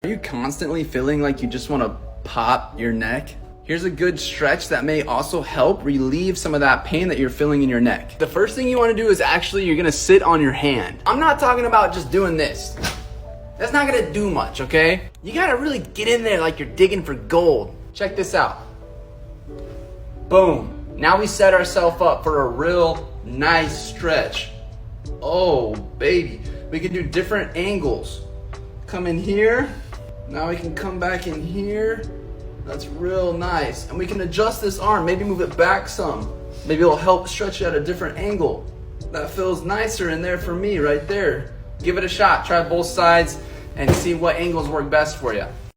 Are you constantly feeling like you just want to pop your neck? Here's a good stretch that may also help relieve some of that pain that you're feeling in your neck. The first thing you want to do is you're gonna sit on your hand. I'm not talking about just doing this. That's not gonna do much, okay? You gotta really get in there like you're digging for gold. Check this out. Boom. Now we set ourselves up for a real nice stretch. Oh, baby. We can do different angles. Come in here. Now we can come back in here. That's real nice. And we can adjust this arm, maybe move it back some. Maybe it'll help stretch it at a different angle. That feels nicer in there for me right there. Give it a shot, try both sides and see what angles work best for you.